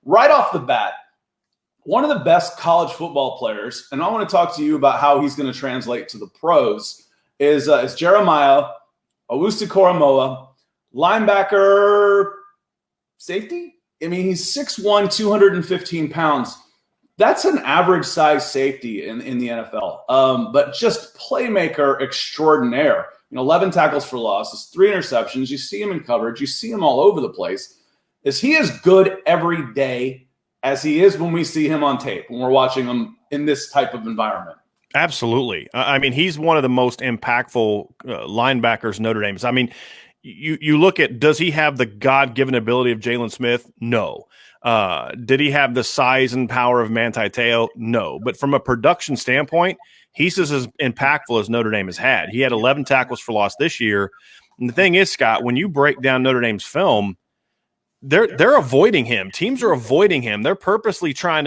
right off the bat, one of the best college football players, and I want to talk to you about how he's going to translate to the pros, is Jeremiah Owusu-Koramoah, linebacker, safety. I mean, he's 6'1", 215 pounds. That's an average size safety in the NFL, but just playmaker extraordinaire. 11 tackles for losses, 3 interceptions. You see him in coverage. You see him all over the place. Is he as good every day as he is when we see him on tape, when we're watching him in this type of environment? Absolutely. I mean, he's one of the most impactful linebackers Notre Dame. I mean, you look at, does he have the God-given ability of Jalen Smith? No. Did he have the size and power of Manti Te'o? No. But from a production standpoint, he's just as impactful as Notre Dame has had. He had 11 tackles for loss this year. And the thing is, Scott, when you break down Notre Dame's film, they're avoiding him. Teams are avoiding him. They're purposely trying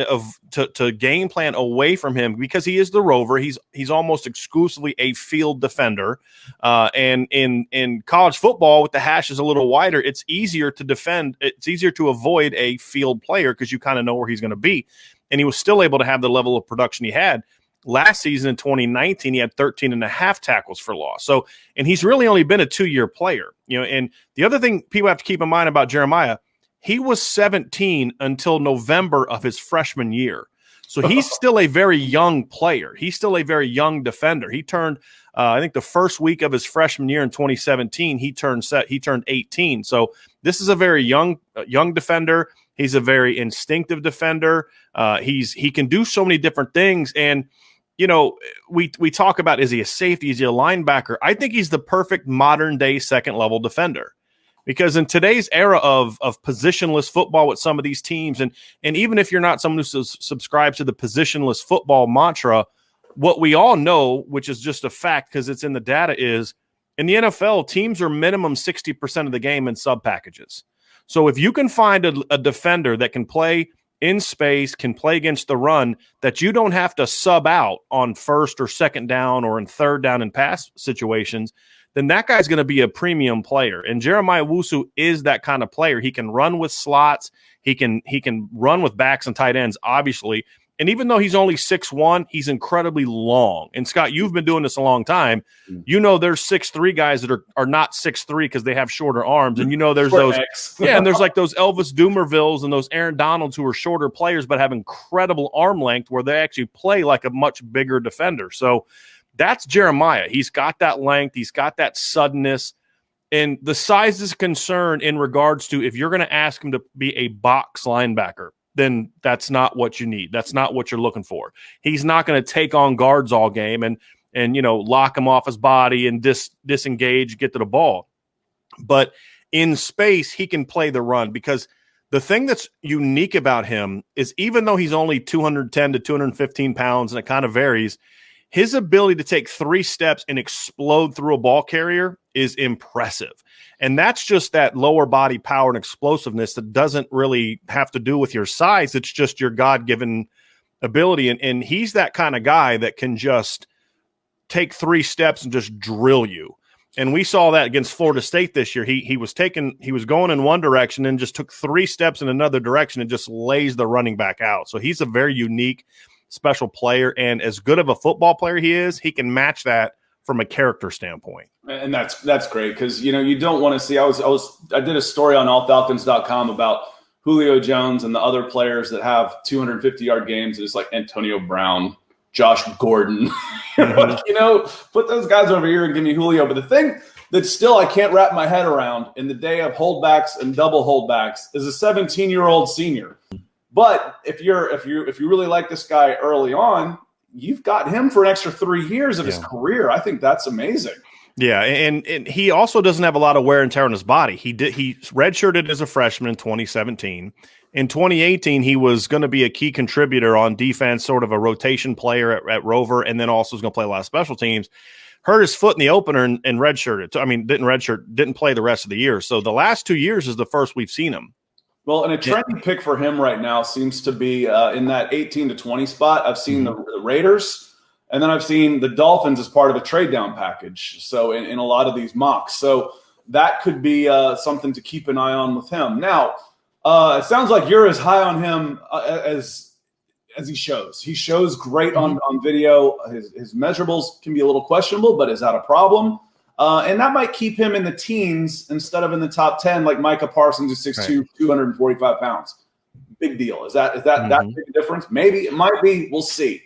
to game plan away from him because he is the rover. He's almost exclusively a field defender. And in college football, with the hashes a little wider, it's easier to defend. It's easier to avoid a field player because you kind of know where he's going to be. And he was still able to have the level of production he had. Last season in 2019, he had 13 and a half tackles for loss. So, and he's really only been a 2-year player, and the other thing people have to keep in mind about Jeremiah, he was 17 until November of his freshman year. So he's still a very young player. He's still a very young defender. He turned, I think the first week of his freshman year in 2017, he turned 18. So this is a very young defender. He's a very instinctive defender. He can do so many different things. And, we talk about, is he a safety? Is he a linebacker? I think he's the perfect modern day second level defender, because in today's era of positionless football with some of these teams, and even if you're not someone who subscribes to the positionless football mantra, what we all know, which is just a fact because it's in the data, is in the NFL, teams are minimum 60% of the game in sub packages. So if you can find a defender that can play in space, can play against the run, that you don't have to sub out on first or second down or in third down in pass situations, then that guy's going to be a premium player. And Jeremiah Owusu is that kind of player. He can run with slots. He can run with backs and tight ends, obviously. And even though he's only 6'1", he's incredibly long. And Scott, you've been doing this a long time. There's 6'3" guys that are not 6'3" because they have shorter arms. And there's those and there's like those Elvis Dumervilles and those Aaron Donalds who are shorter players but have incredible arm length where they actually play like a much bigger defender. So that's Jeremiah. He's got that length. He's got that suddenness. And the size is a concern in regards to if you're going to ask him to be a box linebacker, then that's not what you need. That's not what you're looking for. He's not going to take on guards all game and lock him off his body and disengage, get to the ball. But in space, he can play the run, because the thing that's unique about him is even though he's only 210 to 215 pounds, and it kind of varies, his ability to take 3 steps and explode through a ball carrier is impressive. And that's just that lower body power and explosiveness that doesn't really have to do with your size. It's just your God-given ability. And he's that kind of guy that can just take 3 steps and just drill you. And we saw that against Florida State this year. He was going in one direction and just took 3 steps in another direction and just lays the running back out. So he's a very unique, special player. And as good of a football player he is, he can match that from a character standpoint. And that's great, because you don't want to see. I did a story on allfalcons.com about Julio Jones and the other players that have 250-yard games. It's like Antonio Brown, Josh Gordon. Put those guys over here and give me Julio. But the thing that still I can't wrap my head around in the day of holdbacks and double holdbacks is a 17-year-old senior. But if you really like this guy early on, you've got him for an extra 3 years of his career. I think that's amazing. Yeah, and he also doesn't have a lot of wear and tear on his body. He redshirted as a freshman in 2017. In 2018, he was going to be a key contributor on defense, sort of a rotation player at Rover, and then also was going to play a lot of special teams. Hurt his foot in the opener and redshirted. Didn't play the rest of the year. So the last 2 years is the first we've seen him. Well, and a trendy pick for him right now seems to be in that 18 to 20 spot. I've seen the Raiders, and then I've seen the Dolphins as part of a trade down package. So in a lot of these mocks. So that could be something to keep an eye on with him. Now, It sounds like you're as high on him as he shows. He shows great on video. His measurables can be a little questionable, but is that a problem? And that might keep him in the teens instead of in the top 10, like Micah Parsons, who's 6'2", 245 pounds. Big deal. Is that big a difference? Maybe it might be. We'll see.